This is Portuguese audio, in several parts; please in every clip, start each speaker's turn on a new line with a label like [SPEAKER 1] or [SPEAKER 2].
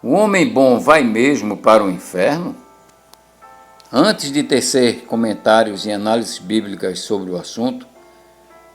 [SPEAKER 1] O homem bom vai mesmo para o inferno? Antes de tecer comentários e análises bíblicas sobre o assunto,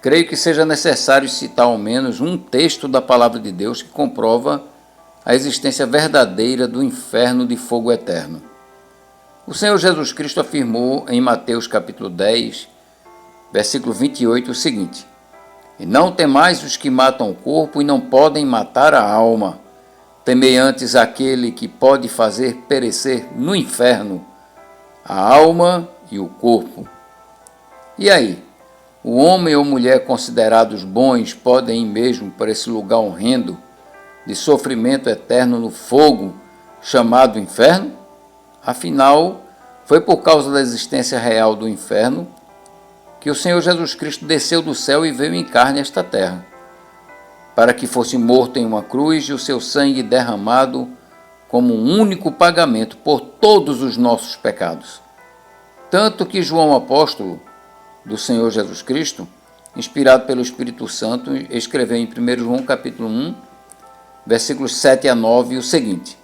[SPEAKER 1] creio que seja necessário citar ao menos um texto da Palavra de Deus que comprova a existência verdadeira do inferno de fogo eterno. O Senhor Jesus Cristo afirmou em Mateus capítulo 10, versículo 28, o seguinte: E não temais os que matam o corpo e não podem matar a alma. Temei antes aquele que pode fazer perecer no inferno a alma e o corpo. E aí, o homem ou mulher considerados bons podem ir mesmo para esse lugar horrendo de sofrimento eterno no fogo chamado inferno? Afinal, foi por causa da existência real do inferno que o Senhor Jesus Cristo desceu do céu e veio em carne a esta terra, para que fosse morto em uma cruz e o seu sangue derramado como um único pagamento por todos os nossos pecados. Tanto que João apóstolo do Senhor Jesus Cristo, inspirado pelo Espírito Santo, escreveu em 1 João capítulo 1, versículos 7 a 9, o seguinte: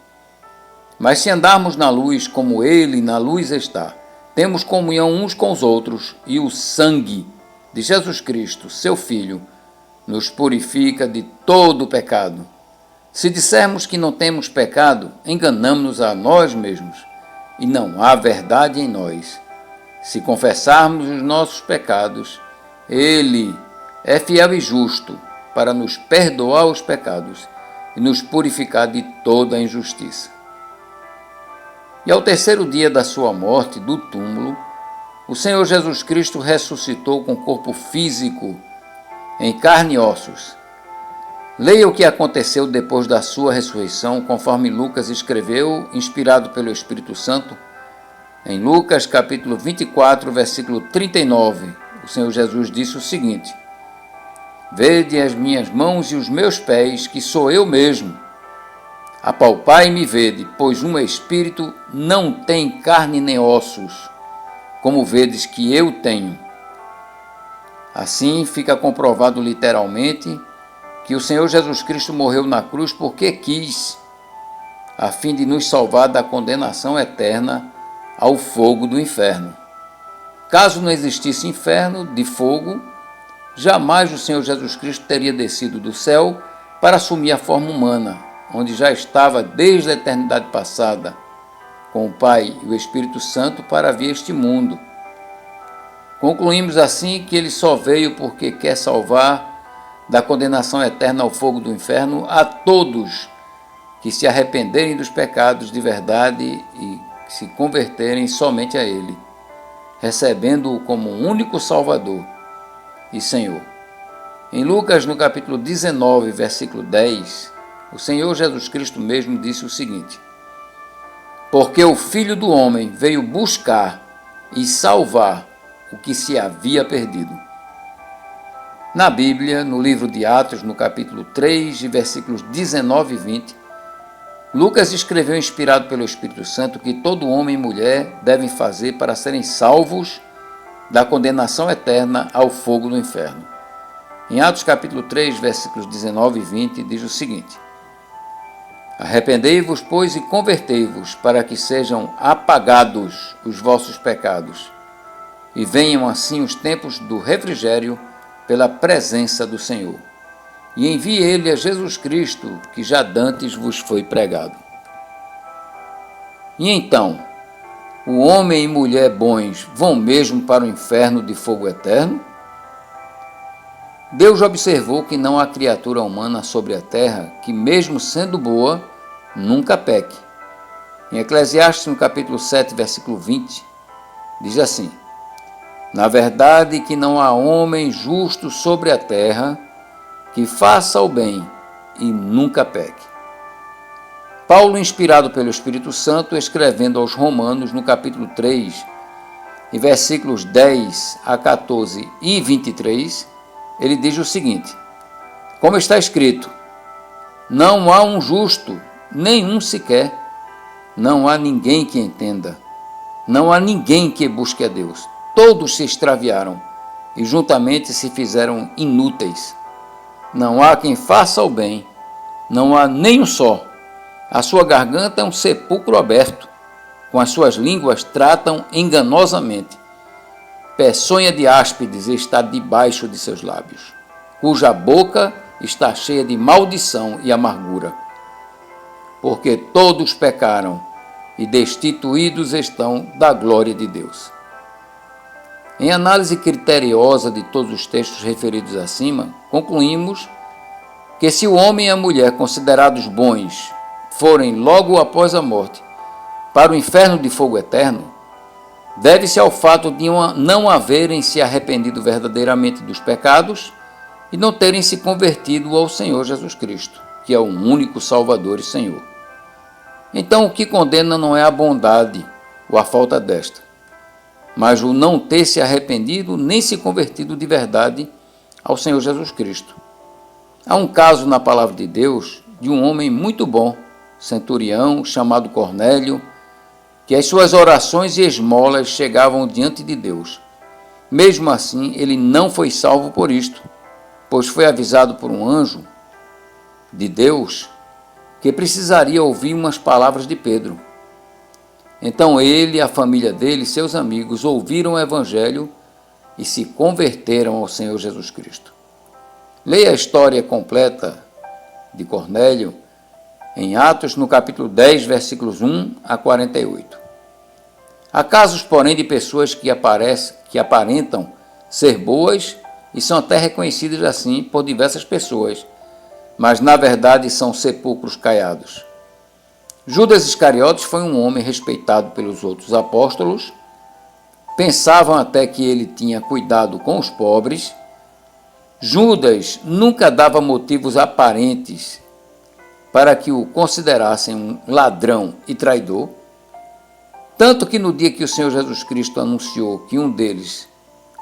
[SPEAKER 1] Mas se andarmos na luz como ele na luz está, temos comunhão uns com os outros, e o sangue de Jesus Cristo, seu Filho, nos purifica de todo o pecado. Se dissermos que não temos pecado, enganamo-nos a nós mesmos, e não há verdade em nós. Se confessarmos os nossos pecados, Ele é fiel e justo para nos perdoar os pecados e nos purificar de toda a injustiça. E ao terceiro dia da sua morte do túmulo, o Senhor Jesus Cristo ressuscitou com corpo físico em carne e ossos. Leia o que aconteceu depois da sua ressurreição, conforme Lucas escreveu, inspirado pelo Espírito Santo, em Lucas capítulo 24, versículo 39. O Senhor Jesus disse o seguinte: Vede as minhas mãos e os meus pés, que sou eu mesmo. Apalpai e me vede, pois um espírito não tem carne nem ossos, como vedes que eu tenho. Assim fica comprovado literalmente que o Senhor Jesus Cristo morreu na cruz porque quis, a fim de nos salvar da condenação eterna ao fogo do inferno. Caso não existisse inferno de fogo, jamais o Senhor Jesus Cristo teria descido do céu para assumir a forma humana, onde já estava desde a eternidade passada, com o Pai e o Espírito Santo para vir a este mundo. Concluímos assim que ele só veio porque quer salvar da condenação eterna ao fogo do inferno a todos que se arrependerem dos pecados de verdade e se converterem somente a ele, recebendo-o como único Salvador e Senhor. Em Lucas, no capítulo 19, versículo 10, o Senhor Jesus Cristo mesmo disse o seguinte: Porque o Filho do Homem veio buscar e salvar o que se havia perdido. Na Bíblia, no livro de Atos, no capítulo 3, versículos 19 e 20, Lucas escreveu, inspirado pelo Espírito Santo, que todo homem e mulher devem fazer para serem salvos da condenação eterna ao fogo do inferno. Em Atos capítulo 3, versículos 19 e 20, diz o seguinte: Arrependei-vos, pois, e convertei-vos, para que sejam apagados os vossos pecados, e venham assim os tempos do refrigério pela presença do Senhor. E envie ele a Jesus Cristo, que já dantes vos foi pregado. E então, o homem e mulher bons vão mesmo para o inferno de fogo eterno? Deus observou que não há criatura humana sobre a terra que, mesmo sendo boa, nunca peque. Em Eclesiastes, no capítulo 7, versículo 20, diz assim: Na verdade que não há homem justo sobre a terra que faça o bem e nunca peque. Paulo, inspirado pelo Espírito Santo, escrevendo aos Romanos, no capítulo 3, em versículos 10 a 14 e 23, ele diz o seguinte: Como está escrito, não há um justo, nenhum sequer, não há ninguém que entenda, não há ninguém que busque a Deus. Todos se extraviaram e juntamente se fizeram inúteis. Não há quem faça o bem, não há nem um só. A sua garganta é um sepulcro aberto, com as suas línguas tratam enganosamente. Peçonha de áspides está debaixo de seus lábios, cuja boca está cheia de maldição e amargura. Porque todos pecaram e destituídos estão da glória de Deus. Em análise criteriosa de todos os textos referidos acima, concluímos que se o homem e a mulher considerados bons forem logo após a morte para o inferno de fogo eterno, deve-se ao fato de não haverem se arrependido verdadeiramente dos pecados e não terem se convertido ao Senhor Jesus Cristo, que é o único Salvador e Senhor. Então, o que condena não é a bondade ou a falta desta, mas o não ter se arrependido nem se convertido de verdade ao Senhor Jesus Cristo. Há um caso na palavra de Deus de um homem muito bom, centurião, chamado Cornélio, que as suas orações e esmolas chegavam diante de Deus. Mesmo assim, ele não foi salvo por isto, pois foi avisado por um anjo de Deus que precisaria ouvir umas palavras de Pedro. Então ele, a família dele e seus amigos ouviram o evangelho e se converteram ao Senhor Jesus Cristo. Leia a história completa de Cornélio em Atos, no capítulo 10, versículos 1 a 48. Há casos, porém, de pessoas que aparentam ser boas e são até reconhecidas assim por diversas pessoas, mas na verdade são sepulcros caiados. Judas Iscariotes foi um homem respeitado pelos outros apóstolos, pensavam até que ele tinha cuidado com os pobres. Judas nunca dava motivos aparentes para que o considerassem um ladrão e traidor, tanto que no dia que o Senhor Jesus Cristo anunciou que um deles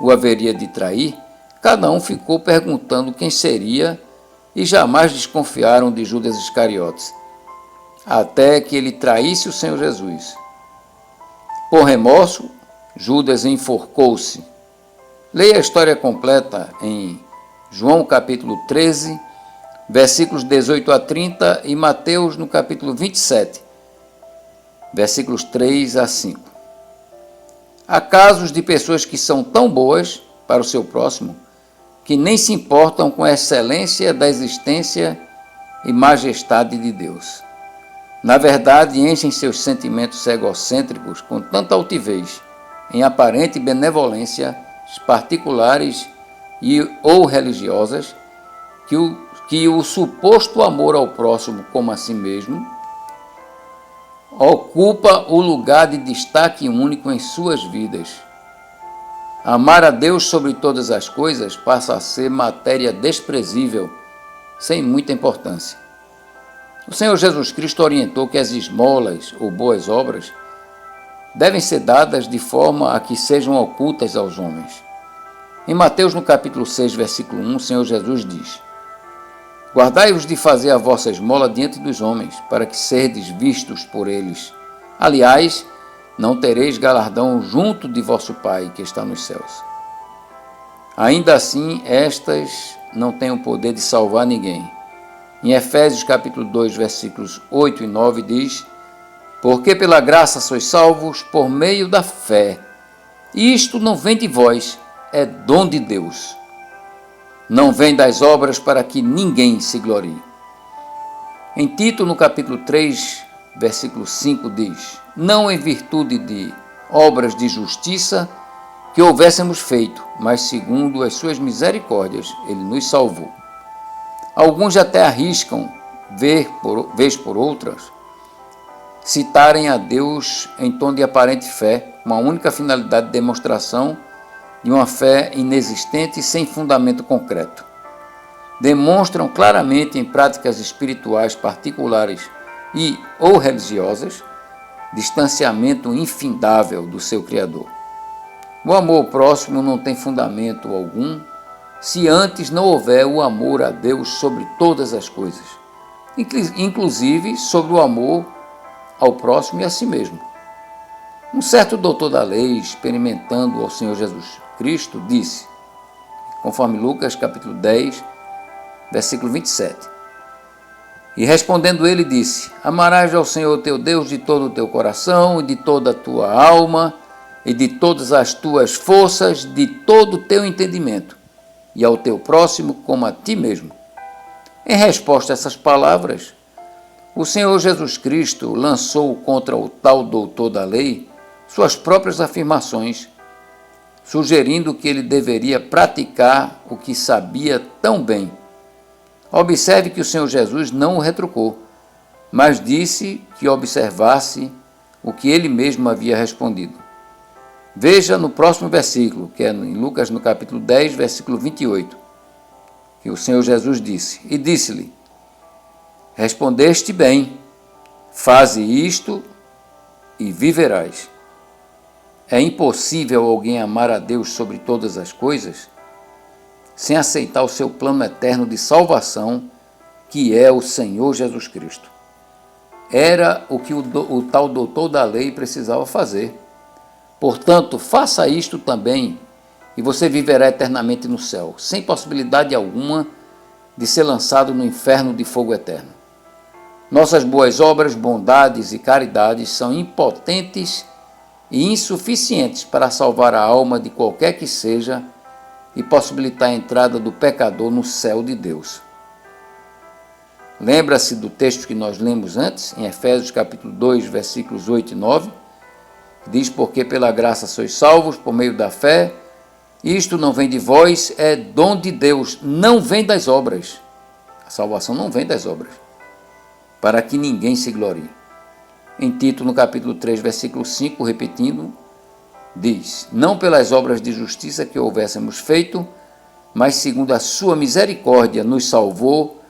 [SPEAKER 1] o haveria de trair, cada um ficou perguntando quem seria e jamais desconfiaram de Judas Iscariotes, até que ele traísse o Senhor Jesus. Por remorso, Judas enforcou-se. Leia a história completa em João capítulo 13, versículos 18 a 30 e Mateus no capítulo 27, versículos 3 a 5. Há casos de pessoas que são tão boas para o seu próximo que nem se importam com a excelência da existência e majestade de Deus. Na verdade, enchem seus sentimentos egocêntricos com tanta altivez, em aparente benevolência particulares ou religiosas, que o suposto amor ao próximo como a si mesmo ocupa o lugar de destaque único em suas vidas. Amar a Deus sobre todas as coisas passa a ser matéria desprezível, sem muita importância. O Senhor Jesus Cristo orientou que as esmolas ou boas obras devem ser dadas de forma a que sejam ocultas aos homens. Em Mateus, no capítulo 6, versículo 1, o Senhor Jesus diz: Guardai-vos de fazer a vossa esmola diante dos homens, para que serdes vistos por eles. Aliás, não tereis galardão junto de vosso Pai, que está nos céus. Ainda assim, estas não têm o poder de salvar ninguém. Em Efésios, capítulo 2, versículos 8 e 9, diz: Porque pela graça sois salvos por meio da fé. E isto não vem de vós, é dom de Deus. Não vem das obras para que ninguém se glorie. Em Tito, no capítulo 3, versículo 5, diz: Não em virtude de obras de justiça que houvéssemos feito, mas segundo as suas misericórdias, ele nos salvou. Alguns até arriscam, vez por outras, citarem a Deus em tom de aparente fé, uma única finalidade de demonstração de uma fé inexistente e sem fundamento concreto. Demonstram claramente em práticas espirituais particulares e ou religiosas distanciamento infindável do seu Criador. O amor ao próximo não tem fundamento algum se antes não houver o amor a Deus sobre todas as coisas, inclusive sobre o amor ao próximo e a si mesmo. Um certo doutor da lei, experimentando ao Senhor Jesus Cristo, disse, conforme Lucas capítulo 10, versículo 27, E respondendo ele disse: Amarás ao Senhor teu Deus de todo o teu coração, e de toda a tua alma, e de todas as tuas forças, de todo o teu entendimento, e ao teu próximo como a ti mesmo. Em resposta a essas palavras, o Senhor Jesus Cristo lançou contra o tal doutor da lei suas próprias afirmações, sugerindo que ele deveria praticar o que sabia tão bem. Observe que o Senhor Jesus não o retrucou, mas disse que observasse o que ele mesmo havia respondido. Veja no próximo versículo, que é em Lucas, no capítulo 10, versículo 28, que o Senhor Jesus disse: E disse-lhe: Respondeste bem, faze isto e viverás. É impossível alguém amar a Deus sobre todas as coisas sem aceitar o seu plano eterno de salvação, que é o Senhor Jesus Cristo. Era o que o tal doutor da lei precisava fazer. Portanto, faça isto também e você viverá eternamente no céu, sem possibilidade alguma de ser lançado no inferno de fogo eterno. Nossas boas obras, bondades e caridades são impotentes e insuficientes para salvar a alma de qualquer que seja e possibilitar a entrada do pecador no céu de Deus. Lembra-se do texto que nós lemos antes, em Efésios capítulo 2, versículos 8 e 9, que diz: Porque pela graça sois salvos por meio da fé, isto não vem de vós, é dom de Deus, não vem das obras. A salvação não vem das obras, para que ninguém se glorie. Em Tito, no capítulo 3, versículo 5, repetindo, diz: Não pelas obras de justiça que houvéssemos feito, mas segundo a sua misericórdia nos salvou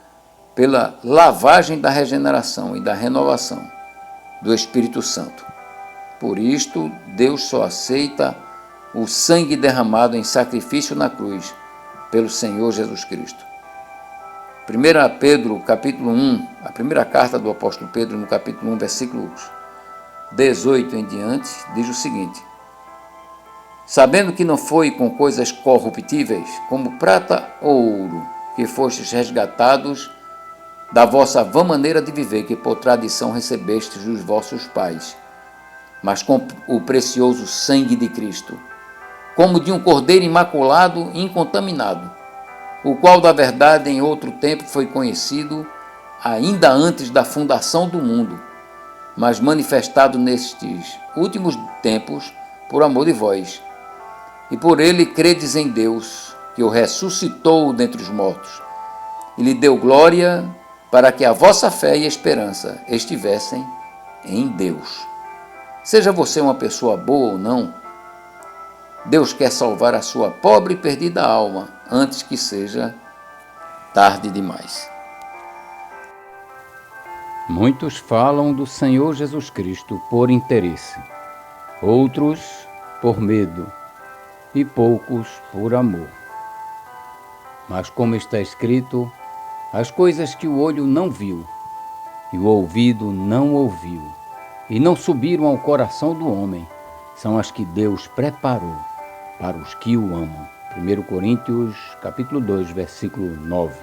[SPEAKER 1] pela lavagem da regeneração e da renovação do Espírito Santo. Por isto, Deus só aceita o sangue derramado em sacrifício na cruz pelo Senhor Jesus Cristo. 1 Pedro, capítulo 1, a primeira carta do apóstolo Pedro, no capítulo 1, versículos 18 em diante, diz o seguinte: Sabendo que não foi com coisas corruptíveis, como prata ou ouro, que fostes resgatados da vossa vã maneira de viver, que por tradição recebestes dos vossos pais, mas com o precioso sangue de Cristo, como de um cordeiro imaculado e incontaminado, o qual da verdade em outro tempo foi conhecido, ainda antes da fundação do mundo, mas manifestado nestes últimos tempos por amor de vós. E por ele credes em Deus, que o ressuscitou dentre os mortos, e lhe deu glória, para que a vossa fé e esperança estivessem em Deus. Seja você uma pessoa boa ou não, Deus quer salvar a sua pobre e perdida alma antes que seja tarde demais. Muitos falam do Senhor Jesus Cristo por interesse, outros por medo e poucos por amor. Mas como está escrito, as coisas que o olho não viu e o ouvido não ouviu e não subiram ao coração do homem, são as que Deus preparou para os que o amam. 1 Coríntios, capítulo 2, versículo 9.